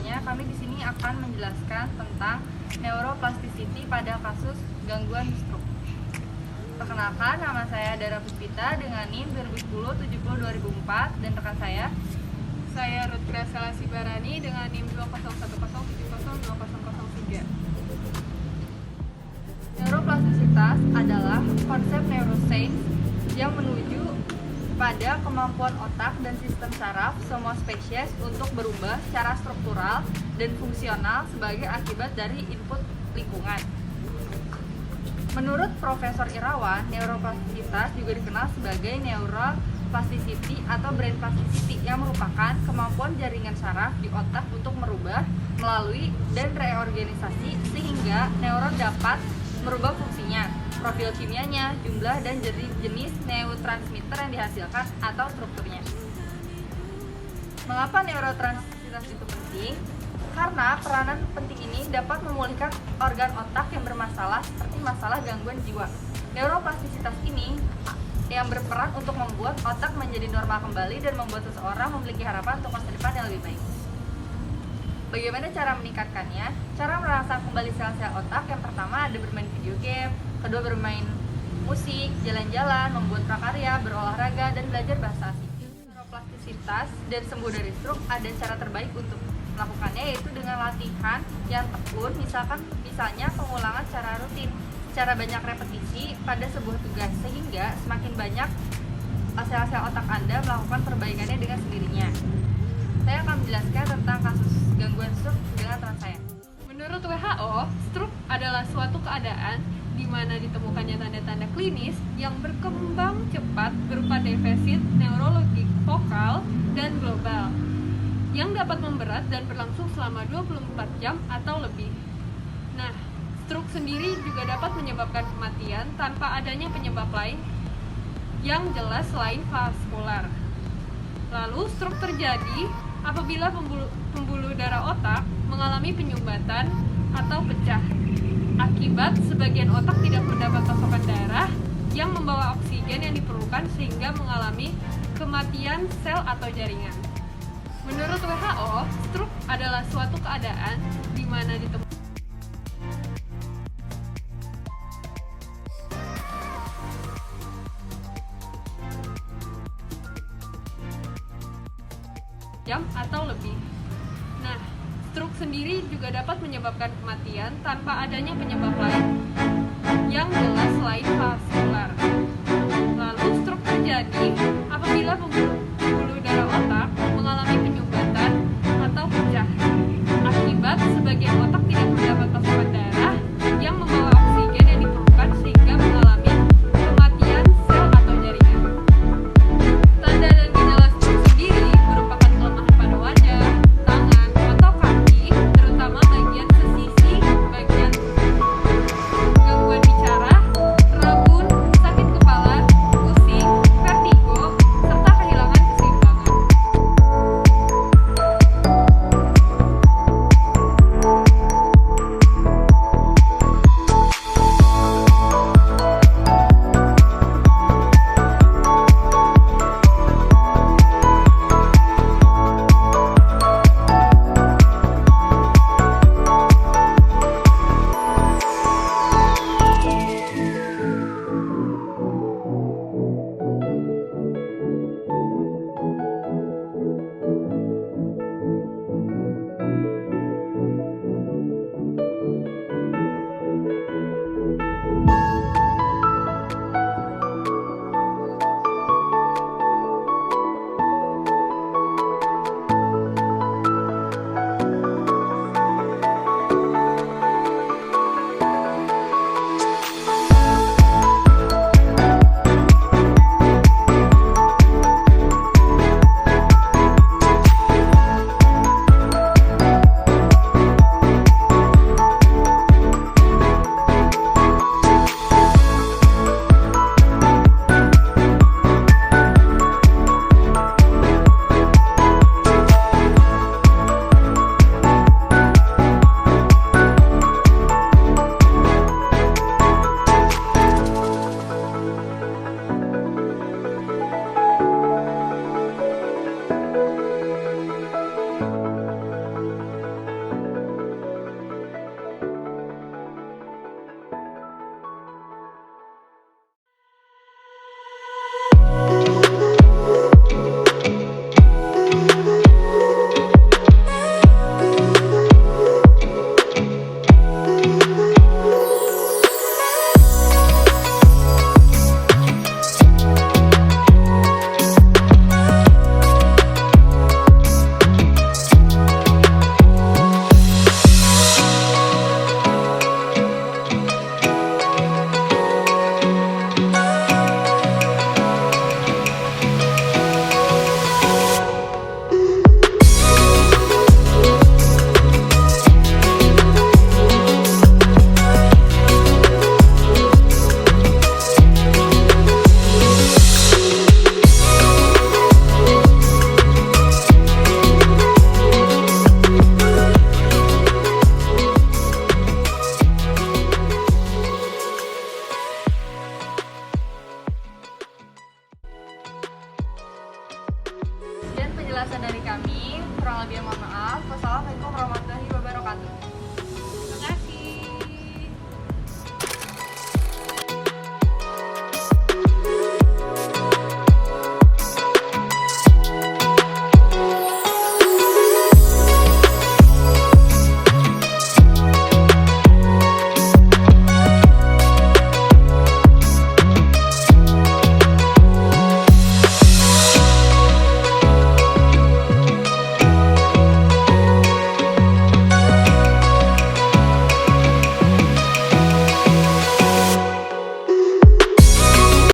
semuanya, kami di sini akan menjelaskan tentang neuroplasticity pada kasus gangguan stroke. Perkenalkan, nama saya Dara Puspita dengan NIM 2010-70-2004 dan rekan saya Ruth Graciela Sibarani dengan NIM 2010702003. Neuroplastisitas adalah konsep neuroscience yang menuju pada kemampuan otak dan sistem saraf semua spesies untuk berubah secara struktural dan fungsional sebagai akibat dari input lingkungan. Menurut Profesor Irawan, neuroplastisitas juga dikenal sebagai neuroplasticity atau brain plasticity yang merupakan kemampuan jaringan saraf di otak untuk merubah melalui dan reorganisasi sehingga neuron dapat merubah fungsinya, profil kimianya, jumlah dan jenis neurotransmitter yang dihasilkan atau strukturnya. Mengapa neurotransmitter itu penting? Karena peranan penting ini dapat memulihkan organ otak yang bermasalah seperti masalah gangguan jiwa. Neuroplastisitas ini yang berperan untuk membuat otak menjadi normal kembali dan membuat seseorang memiliki harapan untuk masa depan yang lebih baik. Bagaimana cara meningkatkannya? Cara merangsang kembali sel-sel otak yang pertama ada bermain video game, kedua bermain musik, jalan-jalan, membuat prakarya, berolahraga, dan belajar bahasa asing. Neuroplastisitas dan sembuh dari stroke ada cara terbaik untuk melakukannya, yaitu dengan latihan yang tekun, misalnya pengulangan secara rutin, secara banyak repetisi pada sebuah tugas, sehingga semakin banyak sel-sel otak Anda melakukan perbaikannya dengan sendirinya. Saya akan menjelaskan tentang kasus gangguan stroke dengan teman saya. Menurut WHO, stroke adalah suatu keadaan di mana ditemukannya tanda-tanda klinis yang berkembang cepat berupa defisit neurologik vokal dan global yang dapat memberat dan berlangsung selama 24 jam atau lebih. Nah, stroke sendiri juga dapat menyebabkan kematian tanpa adanya penyebab lain yang jelas selain vaskular. Lalu, stroke terjadi apabila pembuluh darah otak mengalami penyumbatan atau pecah akibat sebagian otak tidak mendapat pasokan darah yang membawa oksigen yang diperlukan sehingga mengalami kematian sel atau jaringan. Menurut WHO, stroke adalah suatu keadaan di mana ditemukan jam atau lebih. Nah, stroke sendiri juga dapat menyebabkan kematian tanpa adanya penyebab lain yang jelas selain vaskular. Lalu, stroke terjadi apabila pembuluh darah otak mengalami penyumbatan atau pecah akibat sebagian otak